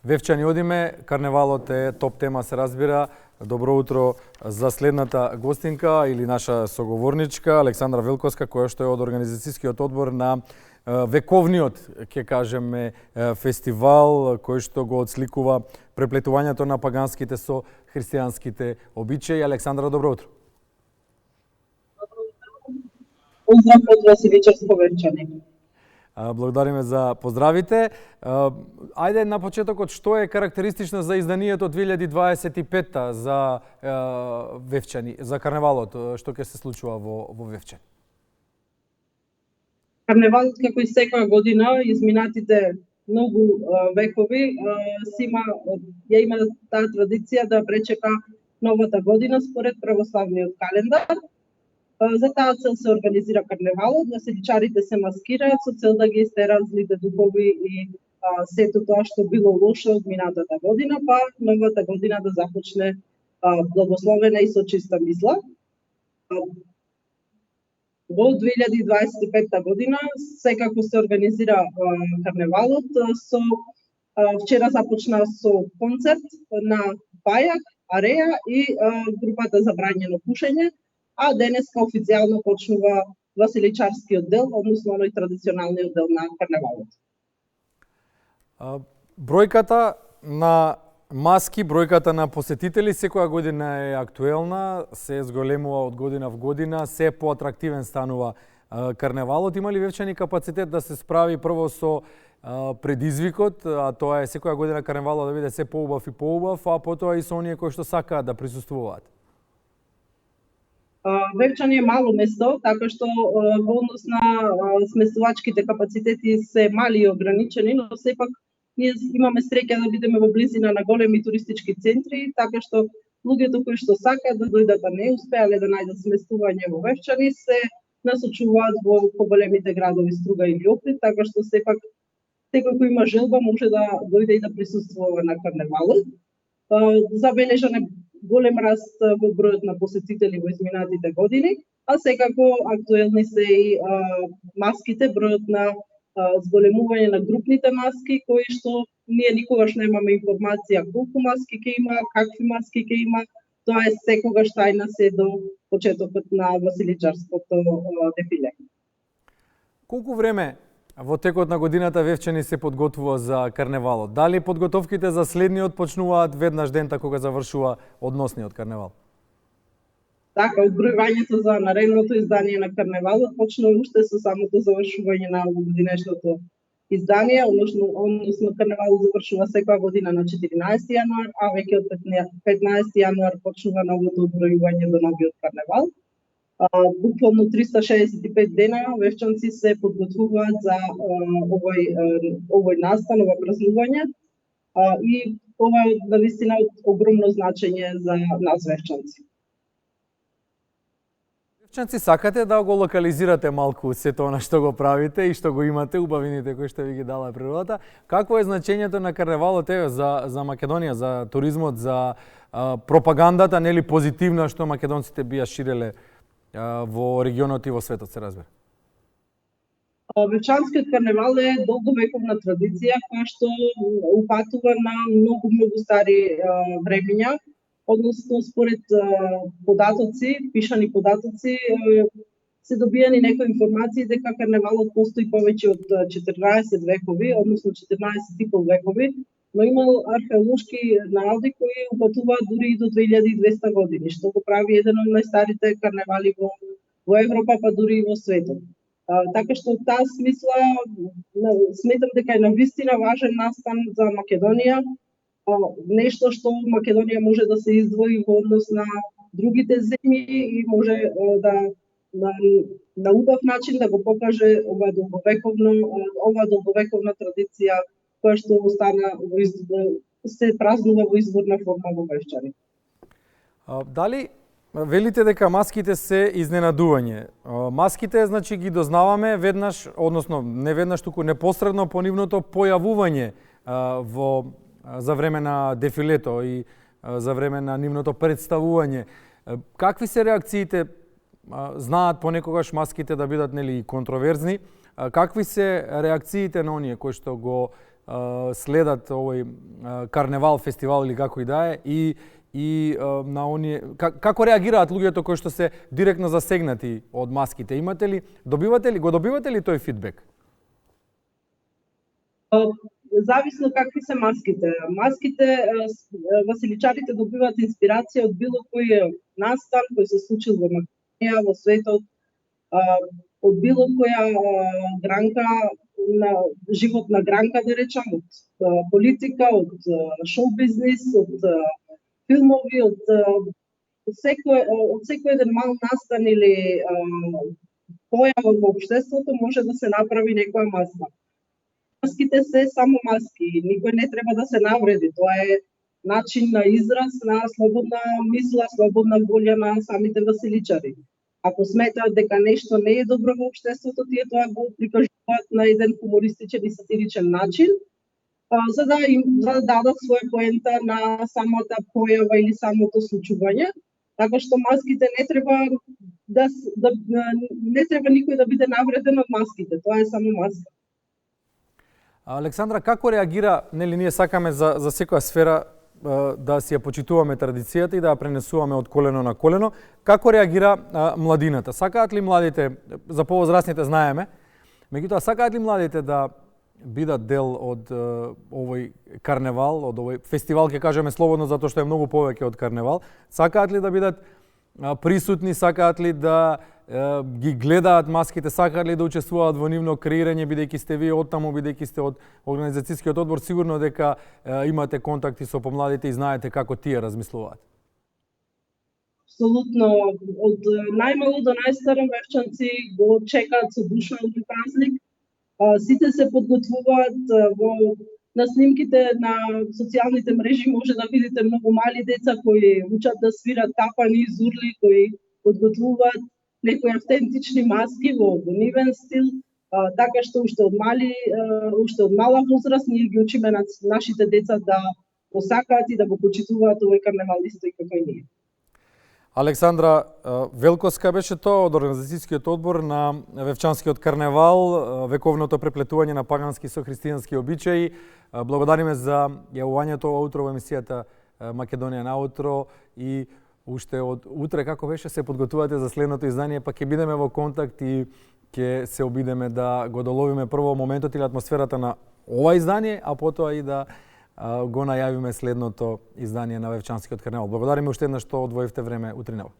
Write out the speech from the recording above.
Вевчани одиме, карневалот е топ тема, се разбира. Добро утро за следната гостинка или наша соговорничка Александра Велковска, која што е од организацијскиот одбор на вековниот, ќе кажеме, фестивал кој што го отсликува преплетувањето на паганските со христијанските обичаи. Александра, добро утро. Поздрав од Василичарско Вевчани. Благодариме за поздравите. Ајде на почетокот, што е карактеристично за изданието 2025 за Вевчани, за карневалот, што ќе се случува во Вевчани? Карневалот, како и секоја година, изминатите многу векови, ја има таа традиција да пречека новата година според православниот календар. За таа цел се организира карневалот, василичарите се маскираат со цел да ги истерат злите духови и сето тоа што било лошо од минатата година, па новата година да започне благословена и со чиста мисла. Во 2025 година секако се организира карневалот вчера започна со концерт на Пајак, Ареја и групата Забрањено пушење, а денеска официјално почнува василичарскиот дел, односно оној традиционалниот дел на карневалот. Бројката на маски, бројката на посетители секоја година е актуелна, се зголемува од година в година, се поатрактивен станува карневалот. Има ли Вевчани капацитет да се справи прво со предизвикот, а тоа е секоја година карневалот да биде се поубав и поубав, а потоа и со оние кои што сакаат да присуствуваат? Вевчани е мало место, така што во однос на сместувачките капацитети се мали и ограничени, но сепак ние имаме среќа да бидеме во близина на големи туристички центри, така што луѓето кои што сакаат да дојдат а не успеале да најдат сместување во Вевчани се насочуваат во поголемите градови Струга или Охрид, така што сепак секој кој има желба може да дојде и да присуствува на карневалот. Забележан е голем раст во бројот на посетители во изминатите години, а секако актуелни се и маските, бројот на зголемување на групните маски, кои што ние никогаш немаме информација колку маски ќе има, какви маски ќе има, тоа е секогаш тајна се до почетокот на василичарското дефиле. Колку време во текот на годината Вевчани се подготвува за карневалот? Дали подготовките за следниот почнуваат веднаш дента кога завршува односниот карневал? Така, одбројувањето за наредното издание на карневалот почнува уште со самото завршување на овогодинешното издание, односно карневалот завршува секоја година на 14 јануар, а веќе од 15 јануар почнува новото одбројување до новиот карневал. Буквално 365 дена вевчанци се подготвуваат за овој настан, ова празнување и ова е навистина од огромно значење за нас вевчанци. Вевчанци, сакате да го локализирате малку сето она што го правите и што го имате, убавините кои што ви ги дала природата. Какво е значењето на карневалот за Македонија, за туризмот, за пропагандата, нели позитивна што македонците бија ширеле во регионот и во светот, се разбира? Вевчанскиот карневал е долговековна традиција која што упатува на многу стари времиња, односно според податоци, пишани податоци, се добијани некои информации дека карневалот постои повеќе од 14 векови, односно 14,5 векови, но имало археолошки наоди кои упатуваат дури и до 2200 години, што го прави еден од најстарите карневали во Европа, па дури и во светот. Така што од таа смисла сметам дека е навистина важен настан за Македонија, нешто што Македонија може да се издвои во однос на другите земји и може да на убав начин да го покаже ова долговековна традиција која што остана се празнува во изворна форма во Вевчани. Дали велите дека маските се изненадување? Маските, значи, ги дознаваме веднаш, односно не веднаш, туку непосредно по нивното појавување за време на дефилето и за време на нивното представување. Какви се реакциите? Знаат понекогаш маските да бидат нели контроверзни. Какви се реакциите на оние кои што го следат овој карневал, фестивал или како и да е и на оние како реагираат луѓето кои што се директно засегнати од маските? Го добивате ли тој фидбек? Зависно какви се маските. Василичарите добиваат инспирација од било кој настан кој се случил во Македонија, во светот, од било која гранка на живот на гранка, да речам, од политика, од шоу бизнис, од филмови, од секој еден мал настан или појава во општеството може да се направи некоја маска. Маските се само маски, никој не треба да се навреди, тоа е начин на израз на слободна мисла, слободна волја на самите василичари. Ако сметаат дека нешто не е добро во општеството, тие тоа го прикажуваат на еден хумористичен и сатиричен начин, за да дадат своја поента на самата појава или самото случување. Така што маските не треба никој да биде навреден од маските, тоа е само маска. Александра, како реагира, нели ние сакаме за секоја сфера да си ја почитуваме традицијата и да ја пренесуваме од колено на колено. Како реагира младината? Сакаат ли младите, за повозрастните знаеме, меѓутоа сакаат ли младите да бидат дел од овој карневал, од овој фестивал, ќе кажеме слободно затоа што е многу повеќе од карневал? Сакаат ли да бидат присутни, сакаат ли да ги гледаат маските, сакаат ли да учествуваат во нивно креирање, бидејќи сте вие оттаму, бидејќи сте од организацијскиот одбор, сигурно дека имате контакти со помладите и знаете како тие размислуваат? Апсолутно, од најмало до најстар вевчанци го чекаат со душа овој празник. Сите се подготвуваат на снимките на социјалните мрежи може да видите многу мали деца кои учат да свират тапани, зурли, кои подготвуваат некои автентични маски во нивен стил, така што уште од мала возраст ние ги учиме на нашите деца да го сакаат и да го почитуваат овој карневал исто и како и ние. Александра Велковска беше тоа од организацијскиот одбор на Вевчанскиот карневал, вековното преплетување на пагански со христијански обичаи. Благодариме за јавувањето утро во емисијата Македонија наутро и уште од утре, како беше, се подготувате за следното издание, па ќе бидеме во контакт и ќе се обидеме да го доловиме прво моментот или атмосферата на ова издание, а потоа и да го најавиме следното издание на Вевчанскиот карневал. Благодариме уште еднаш што одвоивте време утринава.